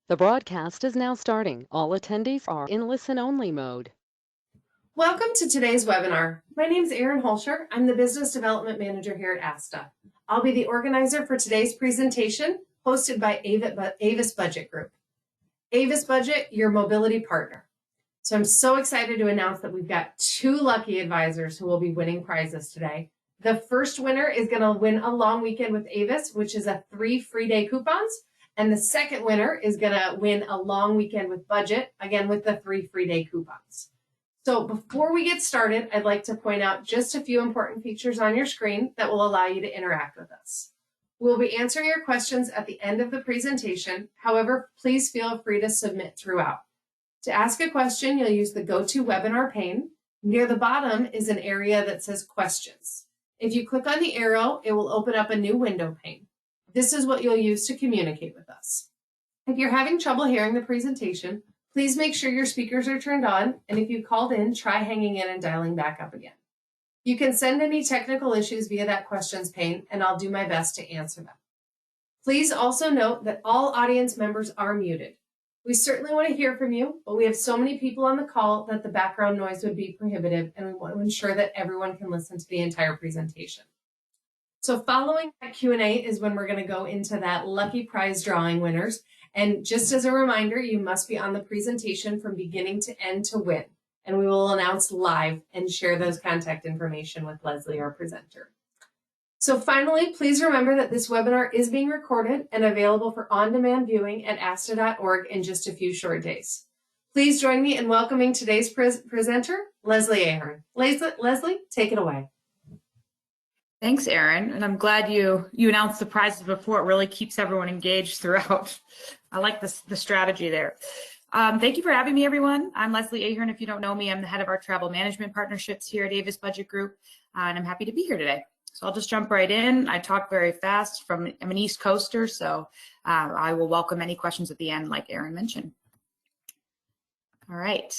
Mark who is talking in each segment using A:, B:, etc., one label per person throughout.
A: The broadcast is now starting. All attendees are in listen-only mode.
B: Welcome to today's webinar. My name is Erin Holscher. I'm the Business Development Manager here at ASTA. I'll be the organizer for today's presentation, hosted by Avis Budget Group. Avis Budget, your mobility partner. So I'm so excited to announce that we've got two lucky advisors who will be winning prizes today. The first winner is going to win a long weekend with Avis, which is 3 free day coupons. And the second winner is going to win a long weekend with Budget, again with the 3 free day coupons. So before we get started, I'd like to point out just a few important features on your screen that will allow you to interact with us. We'll be answering your questions at the end of the presentation. However, please feel free to submit throughout. To ask a question, you'll use the GoToWebinar pane. Near the bottom is an area that says Questions. If you click on the arrow, it will open up a new window pane. This is what you'll use to communicate with us. If you're having trouble hearing the presentation, please make sure your speakers are turned on, and if you called in, try hanging in and dialing back up again. You can send any technical issues via that questions pane, and I'll do my best to answer them. Please also note that all audience members are muted. We certainly want to hear from you, but we have so many people on the call that the background noise would be prohibitive, and we want to ensure that everyone can listen to the entire presentation. So following that Q&A is when we're going to go into that lucky prize drawing winners. And just as a reminder, you must be on the presentation from beginning to end to win. And we will announce live and share those contact information with Leslie, our presenter. So finally, please remember that this webinar is being recorded and available for on-demand viewing at asta.org in just a few short days. Please join me in welcoming today's presenter, Leslie Ahern. Leslie, take it away.
C: Thanks, Erin, and I'm glad you announced the prizes before. It really keeps everyone engaged throughout. I like the strategy there. Thank you for having me, everyone. I'm Leslie Ahern. If you don't know me, I'm the head of our travel management partnerships here at Avis Budget Group, and I'm happy to be here today. So I'll just jump right in. I talk very fast. I'm an East Coaster, so I will welcome any questions at the end, like Erin mentioned. All right.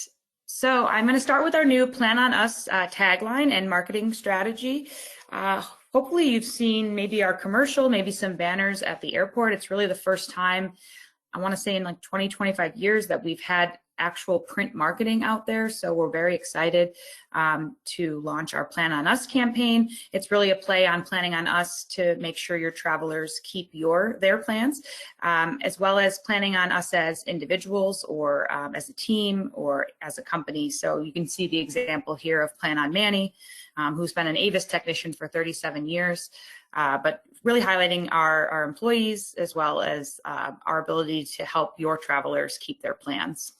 C: So I'm going to start with our new Plan on Us tagline and marketing strategy. Hopefully you've seen maybe our commercial, maybe some banners at the airport. It's really the first time, I want to say in like 20, 25 years that we've had actual print marketing out there. So we're very excited to launch our Plan on Us campaign. It's really a play on planning on us to make sure your travelers keep their plans, as well as planning on us as individuals or as a team or as a company. So you can see the example here of Plan on Manny, who's been an Avis technician for 37 years, but really highlighting our employees as well as our ability to help your travelers keep their plans.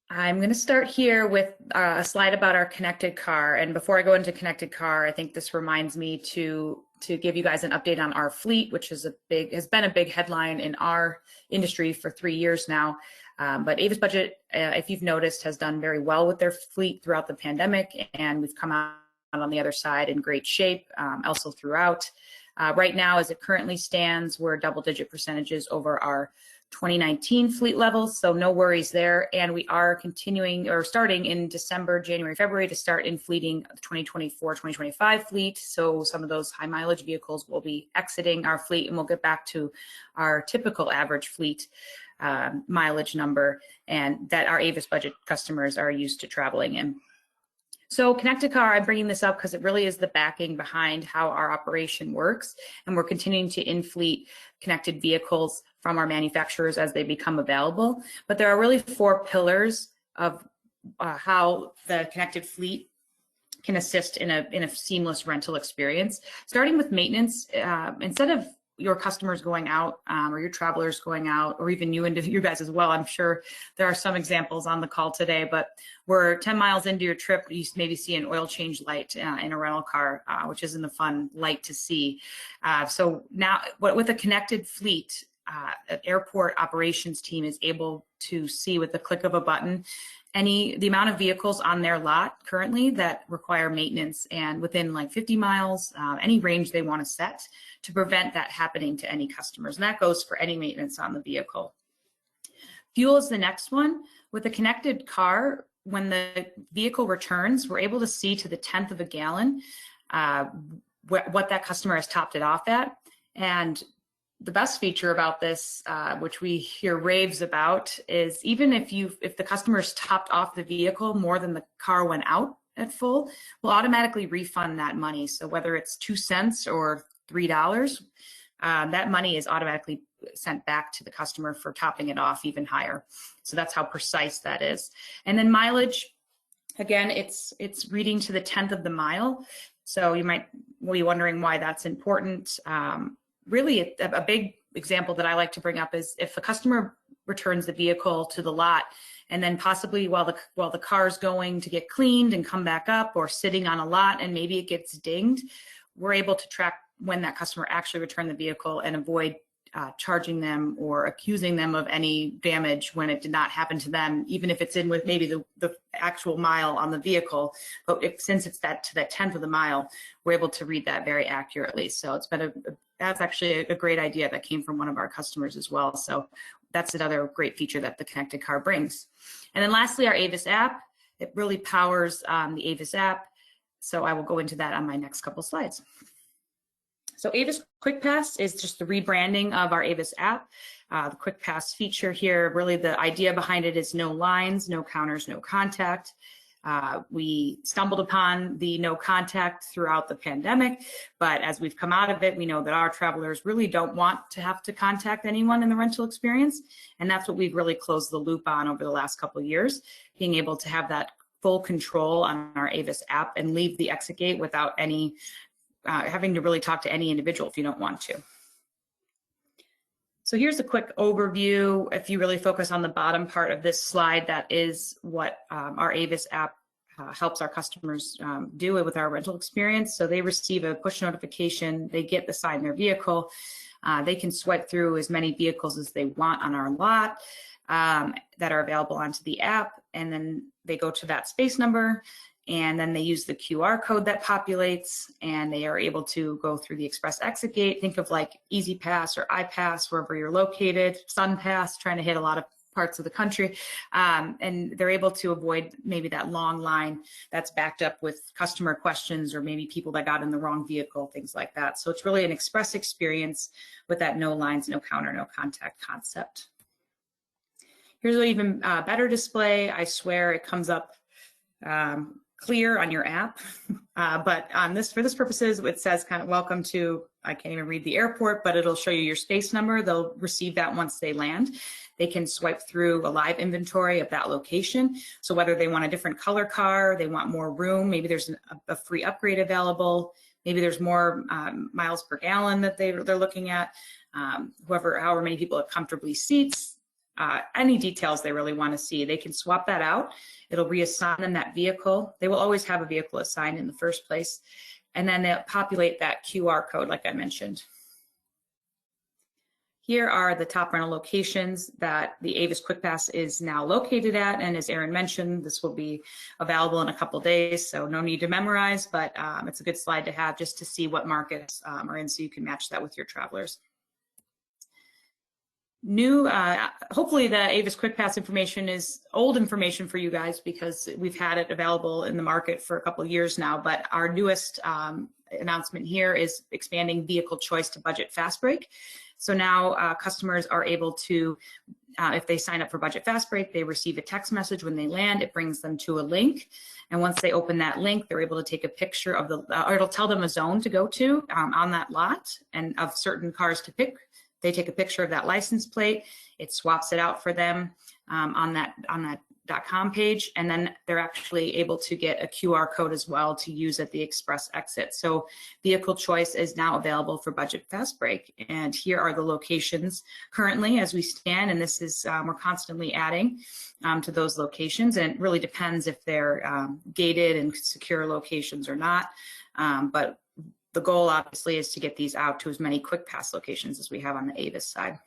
C: I'm going to start here with a slide about our connected car. And before I go into connected car, I think this reminds me to give you guys an update on our fleet, which is has been a big headline in our industry for 3 years now. But Avis Budget, if you've noticed, has done very well with their fleet throughout the pandemic, and we've come out on the other side in great shape, also throughout. Right now, as it currently stands, we're double-digit percentages over our 2019 fleet levels, so no worries there. And we are continuing or starting in December, January, February to start in fleeting the 2024, 2025 fleet. So some of those high mileage vehicles will be exiting our fleet, and we'll get back to our typical average fleet mileage number, and that our Avis Budget customers are used to traveling in. So connected car, I'm bringing this up because it really is the backing behind how our operation works, and we're continuing to in-fleet connected vehicles from our manufacturers as they become available. But there are really 4 pillars of how the connected fleet can assist in a seamless rental experience. Starting with maintenance, instead of your customers going out or your travelers going out, or even you guys as well. I'm sure there are some examples on the call today, but we're 10 miles into your trip, you maybe see an oil change light in a rental car, which isn't a fun light to see. So now with a connected fleet, an airport operations team is able to see with the click of a button the amount of vehicles on their lot currently that require maintenance, and within like 50 miles, any range they want to set to prevent that happening to any customers. And that goes for any maintenance on the vehicle. Fuel is the next one. With a connected car, when the vehicle returns, we're able to see to the 10th of a gallon what that customer has topped it off at. And the best feature about this, which we hear raves about, is even if the customer's topped off the vehicle more than the car went out at full, we'll automatically refund that money. So whether it's 2 cents or $3, that money is automatically sent back to the customer for topping it off even higher. So that's how precise that is. And then mileage, again, it's reading to the 10th of the mile. So you might be wondering why that's important. Really, a big example that I like to bring up is if a customer returns the vehicle to the lot, and then possibly while the car's going to get cleaned and come back up, or sitting on a lot and maybe it gets dinged, we're able to track when that customer actually returned the vehicle and avoid charging them or accusing them of any damage when it did not happen to them, even if it's in with maybe the actual mile on the vehicle. But since it's to that 10th of the mile, we're able to read that very accurately. So it's been that's actually a great idea that came from one of our customers as well. So that's another great feature that the connected car brings. And then lastly, our Avis app. It really powers the Avis app. So I will go into that on my next couple slides. So Avis Quick Pass is just the rebranding of our Avis app. The Quick Pass feature here, really the idea behind it is no lines, no counters, no contact. We stumbled upon the no contact throughout the pandemic, but as we've come out of it, we know that our travelers really don't want to have to contact anyone in the rental experience. And that's what we've really closed the loop on over the last couple of years, being able to have that full control on our Avis app and leave the exit gate without any having to really talk to any individual if you don't want to. So here's a quick overview. If you really focus on the bottom part of this slide, that is what our Avis app helps our customers do with our rental experience. So they receive a push notification, they get assigned their vehicle, they can swipe through as many vehicles as they want on our lot that are available onto the app, and then they go to that space number, and then they use the QR code that populates, and they are able to go through the express exit gate. Think of like Easy Pass or iPass, wherever you're located, Sun Pass, trying to hit a lot of parts of the country. And they're able to avoid maybe that long line that's backed up with customer questions, or maybe people that got in the wrong vehicle, things like that. So it's really an express experience with that no lines, no counter, no contact concept. Here's an even better display. I swear it comes up clear on your app, but on this, for this purposes, it says kind of welcome to, I can't even read the airport, but it'll show you your space number. They'll receive that once they land. They can swipe through a live inventory of that location. So whether they want a different color car, they want more room, maybe there's a free upgrade available, maybe there's more miles per gallon that they're looking at, however many people have comfortably seats, any details they really want to see, they can swap that out. It'll reassign them that vehicle. They will always have a vehicle assigned in the first place. And then they'll populate that QR code like I mentioned. Here are the top rental locations that the Avis Quick Pass is now located at. And as Erin mentioned, this will be available in a couple days, so no need to memorize, but it's a good slide to have just to see what markets are in, so you can match that with your travelers. New, hopefully the Avis Quick Pass information is old information for you guys, because we've had it available in the market for a couple of years now, but our newest announcement here is expanding vehicle choice to Budget Fast Break. So now customers are able to, if they sign up for Budget Fast Break, they receive a text message when they land. It brings them to a link. And once they open that link, they're able to take a picture of or it'll tell them a zone to go to on that lot and of certain cars to pick. They take a picture of that license plate, it swaps it out for them on that .com page, and then they're actually able to get a QR code as well to use at the express exit. So vehicle choice is now available for Budget Fast Break, and here are the locations currently as we stand, and this is, we're constantly adding to those locations, and it really depends if they're gated and secure locations or not, but the goal obviously is to get these out to as many Quick Pass locations as we have on the Avis side.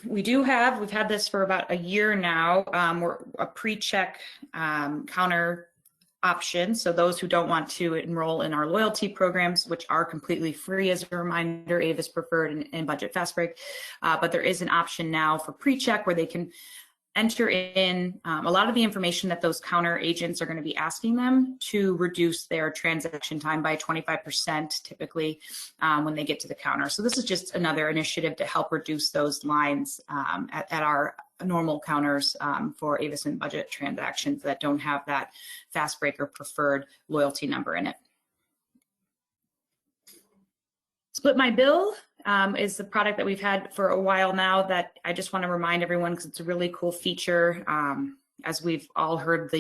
C: We've had this for about a year now. We're a pre-check counter option. So those who don't want to enroll in our loyalty programs, which are completely free as a reminder, Avis Preferred and Budget Fast Break, but there is an option now for pre-check where they can enter in a lot of the information that those counter agents are going to be asking them to reduce their transaction time by 25% typically when they get to the counter. So this is just another initiative to help reduce those lines at our normal counters for Avis and Budget transactions that don't have that fast break or preferred loyalty number in it. Split My Bill is the product that we've had for a while now that I just want to remind everyone because it's a really cool feature. As we've all heard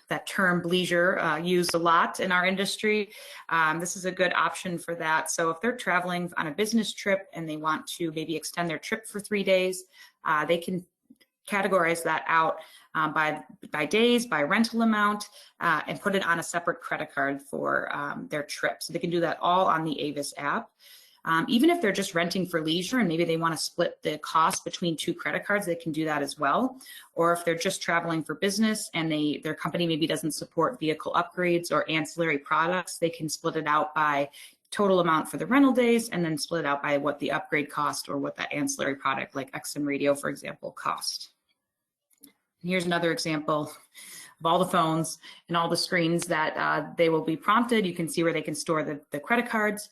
C: that term bleisure used a lot in our industry, this is a good option for that. So if they're traveling on a business trip and they want to maybe extend their trip for 3 days, they can categorize that out by days, by rental amount, and put it on a separate credit card for their trip. So they can do that all on the Avis app. Even if they're just renting for leisure and maybe they want to split the cost between 2 credit cards, they can do that as well. Or if they're just traveling for business and their company maybe doesn't support vehicle upgrades or ancillary products, they can split it out by total amount for the rental days and then split it out by what the upgrade cost or what that ancillary product like XM radio, for example, cost. And here's another example of all the phones and all the screens that they will be prompted. You can see where they can store the credit cards.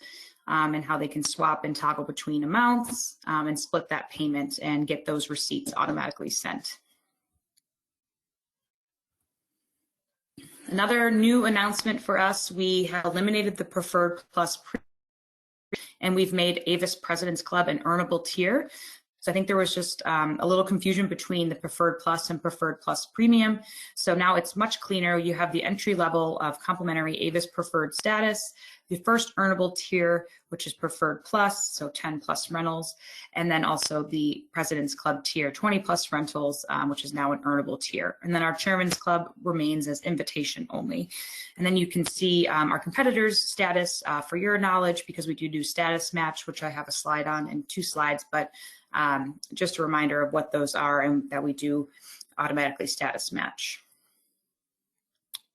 C: And how they can swap and toggle between amounts and split that payment and get those receipts automatically sent. Another new announcement for us, we have eliminated the Preferred Plus and we've made Avis President's Club an earnable tier. So I think there was just a little confusion between the Preferred Plus and Preferred Plus Premium. So now it's much cleaner. You have the entry level of complimentary Avis Preferred status, the first earnable tier, which is Preferred Plus, so 10 plus rentals, and then also the President's Club tier, 20 plus rentals, which is now an earnable tier. And then our Chairman's Club remains as invitation only. And then you can see our competitors' status for your knowledge, because we do status match, which I have a slide on and 2 slides, but just a reminder of what those are and that we do automatically status match.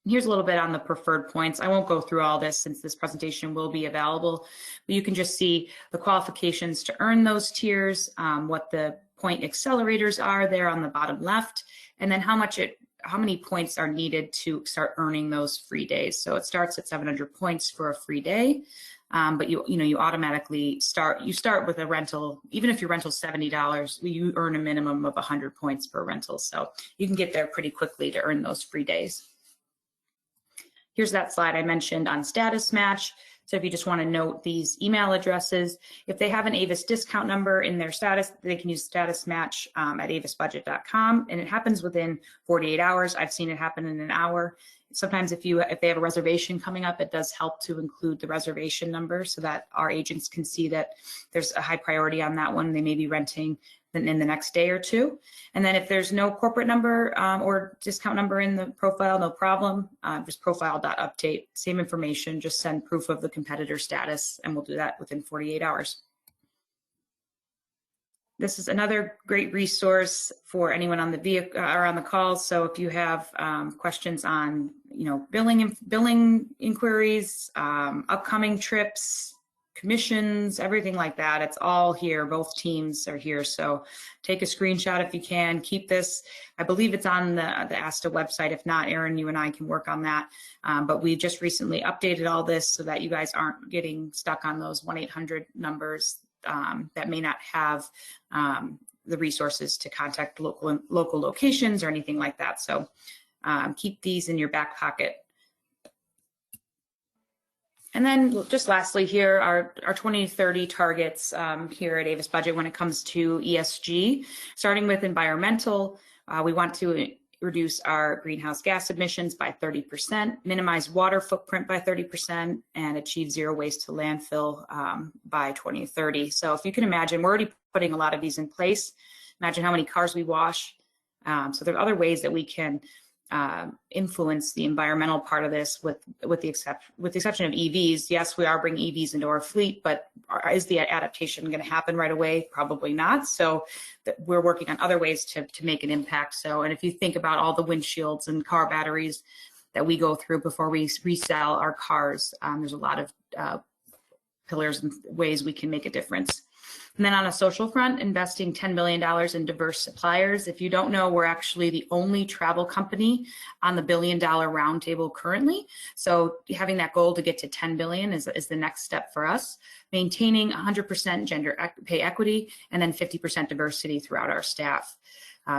C: Here's a little bit on the preferred points. I won't go through all this since this presentation will be available, but you can just see the qualifications to earn those tiers, what the point accelerators are there on the bottom left, and then how many points are needed to start earning those free days. So it starts at 700 points for a free day, but you automatically start with a rental. Even if your rental is $70, you earn a minimum of 100 points per rental. So you can get there pretty quickly to earn those free days. Here's that slide I mentioned on status match. So if you just want to note these email addresses, if they have an Avis discount number in their status, they can use status match at avisbudget.com, and it happens within 48 hours. I've seen it happen in an hour. Sometimes if they have a reservation coming up, it does help to include the reservation number so that our agents can see that there's a high priority on that one. They may be renting in the next day or 2. And then if there's no corporate number or discount number in the profile, no problem, just profile.update, same information, just send proof of the competitor status, and we'll do that within 48 hours. This is another great resource for anyone on the vehicle or on the call. So if you have questions on, billing inquiries, upcoming trips, commissions, everything like that, it's all here. Both teams are here. So take a screenshot if you can. Keep this. I believe it's on the ASTA website. If not, Aaron, you and I can work on that. But we just recently updated all this so that you guys aren't getting stuck on those 1-800 numbers that may not have the resources to contact local locations or anything like that. So keep these in your back pocket. And then just lastly here, our 2030 targets here at Avis Budget when it comes to ESG, starting with environmental, we want to reduce our greenhouse gas emissions by 30%, minimize water footprint by 30%, and achieve zero waste to landfill by 2030. So if you can imagine, we're already putting a lot of these in place. Imagine how many cars we wash. So there are other ways that we can influence the environmental part of this with the exception of EVs. Yes, we are bringing EVs into our fleet, but is the adaptation going to happen right away? Probably not. So we're working on other ways to make an impact. So, and if you think about all the windshields and car batteries that we go through before we resell our cars, there's a lot of pillars and ways we can make a difference. And then on a social front, investing $10 billion in diverse suppliers. If you don't know, we're actually the only travel company on the $1 billion roundtable currently. So having that goal to get to 10 billion is the next step for us. Maintaining 100% gender pay equity and then 50% diversity throughout our staff.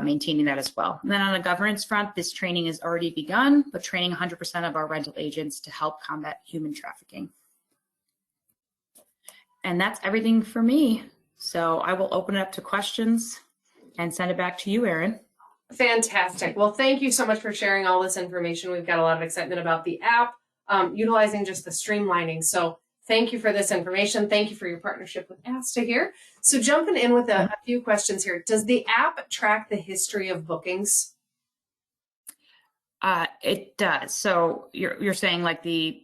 C: Maintaining that as well. And then on the governance front, this training has already begun, but training 100% of our rental agents to help combat human trafficking. And that's everything for me. So I will open it up to questions and send it back to you, Erin.
B: Fantastic. Well, thank you so much for sharing all this information. We've got a lot of excitement about the app, utilizing just the streamlining. So thank you for this information. Thank you for your partnership with ASTA here. So jumping in with a few questions here. Does the app track the history of bookings?
C: It does. So you're saying like the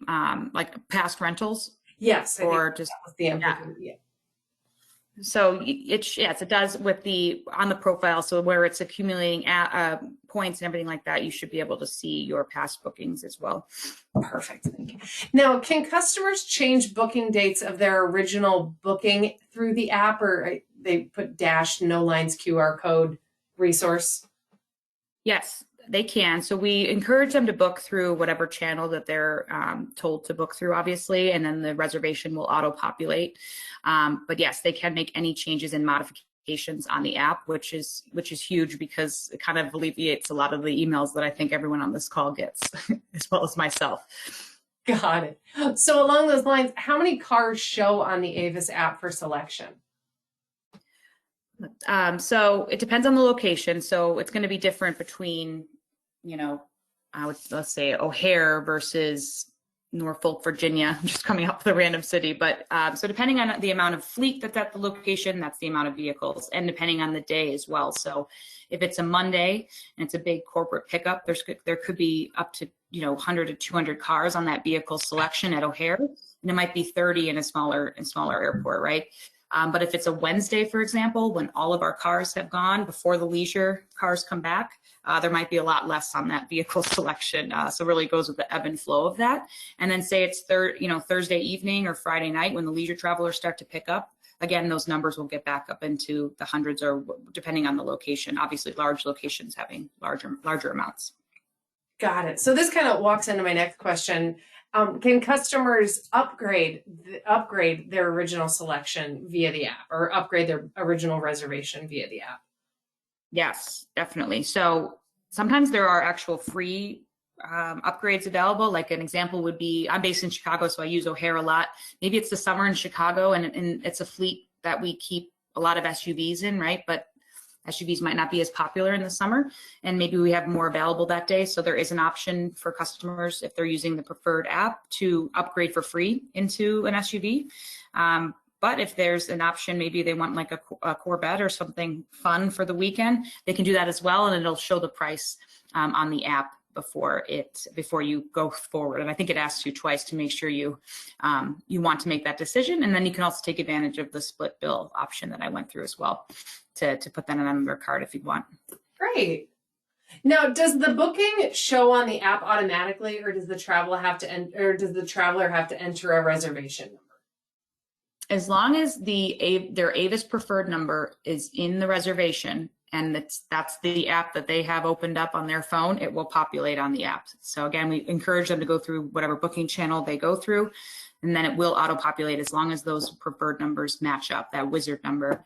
C: like past rentals?
B: Yes.
C: Or just
B: that was the implication. Yeah.
C: So yes, it does with on the profile. So where it's accumulating points and everything like that, you should be able to see your past bookings as well.
B: Perfect. Thank you. Now, can customers change booking dates of their original booking through the app, or they put dash no lines QR code resource?
C: Yes, they can. So we encourage them to book through whatever channel that they're told to book through, obviously, and then the reservation will auto-populate. But yes, they can make any changes and modifications on the app, which is huge because it kind of alleviates a lot of the emails that I think everyone on this call gets, as well as myself.
B: Got it. So along those lines, how many cars show on the Avis app for selection?
C: So it depends on the location. So it's going to be different between, let's say O'Hare versus Norfolk, Virginia. I'm just coming up with a random city. But so depending on the amount of fleet that's at the location, that's the amount of vehicles, and depending on the day as well. So if it's a Monday and it's a big corporate pickup, there could be up to 100 to 200 cars on that vehicle selection at O'Hare, and it might be 30 in a smaller airport, right? But if it's a Wednesday, for example, when all of our cars have gone before the leisure cars come back, there might be a lot less on that vehicle selection. So really it goes with the ebb and flow of that. And then say it's Thursday evening or Friday night when the leisure travelers start to pick up. Again, those numbers will get back up into the hundreds, or depending on the location. Obviously, large locations having larger amounts.
B: Got it. So this kind of walks into my next question. Can customers upgrade their original selection via the app, or upgrade their original reservation via the app?
C: Yes, definitely. So sometimes there are actual free upgrades available. Like an example would be, I'm based in Chicago, so I use O'Hare a lot. Maybe it's the summer in Chicago and it's a fleet that we keep a lot of SUVs in, right? But SUVs might not be as popular in the summer, and maybe we have more available that day. So there is an option for customers, if they're using the preferred app, to upgrade for free into an SUV. But if there's an option, maybe they want like a Corvette or something fun for the weekend, they can do that as well, and it'll show the price on the app before you go forward. And I think it asks you twice to make sure you want to make that decision. And then you can also take advantage of the split bill option that I went through as well to put that on your card if you want.
B: Great. Now, does the booking show on the app automatically, or does the traveler have to enter a reservation number?
C: As long as their Avis preferred number is in the reservation, and that's the app that they have opened up on their phone, it will populate on the app. So again, we encourage them to go through whatever booking channel they go through, and then it will auto-populate as long as those preferred numbers match up, that wizard number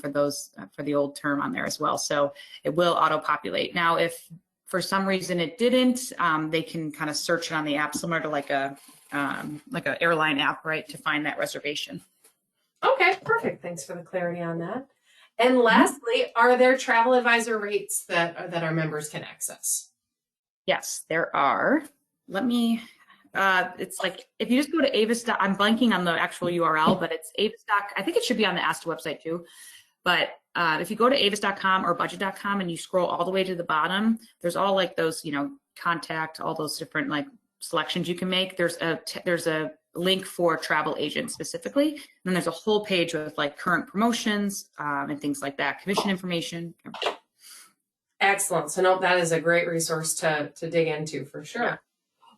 C: for the old term on there as well. So it will auto-populate. Now, if for some reason it didn't, they can kind of search it on the app, similar to like an airline app, right, to find that reservation.
B: Okay, perfect. Thanks for the clarity on that. And lastly, are there travel advisor rates that our members can access?
C: Yes, there are. It's like, if you just go to Avis, I'm blanking on the actual URL, but it's Avis. I think it should be on the ASTA website too. But if you go to avis.com or budget.com and you scroll all the way to the bottom, there's all like those, contact, all those different like selections you can make. There's a link for travel agents specifically. And then there's a whole page with like current promotions and things like that, commission information.
B: Excellent. So no, that is a great resource to dig into for sure. Yeah.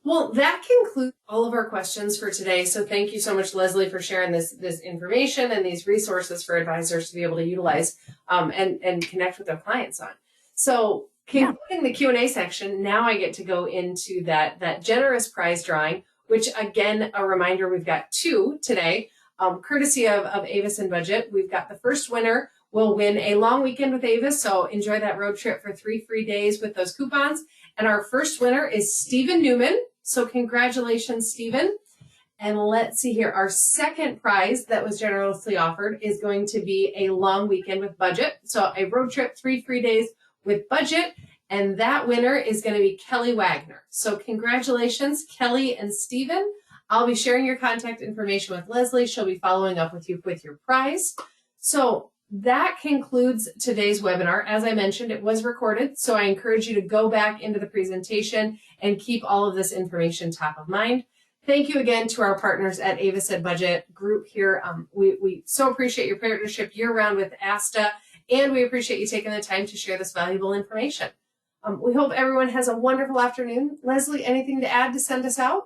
B: Well, that concludes all of our questions for today. So thank you so much, Leslie, for sharing this information and these resources for advisors to be able to utilize and connect with their clients on. So concluding the Q&A section, now I get to go into that generous prize drawing, which again, a reminder, we've got 2 today, courtesy of Avis and Budget. We've got the first winner will win a long weekend with Avis. So enjoy that road trip for 3 free days with those coupons. And our first winner is Stephen Newman. So congratulations, Stephen. And let's see here. Our second prize that was generously offered is going to be a long weekend with Budget. So a road trip, 3 free days with Budget. And that winner is going to be Kelly Wagner. So congratulations, Kelly and Stephen. I'll be sharing your contact information with Leslie. She'll be following up with you with your prize. So that concludes today's webinar. As I mentioned, it was recorded, so I encourage you to go back into the presentation and keep all of this information top of mind. Thank you again to our partners at Avis Budget Group here. We so appreciate your partnership year-round with ASTA, and we appreciate you taking the time to share this valuable information. We hope everyone has a wonderful afternoon. Leslie, anything to add to send us out?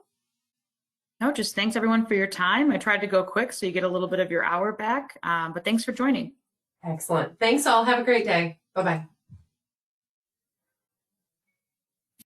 C: No, just thanks everyone for your time. I tried to go quick so you get a little bit of your hour back, but thanks for joining.
B: Excellent. Thanks all. Have a great day. Bye-bye.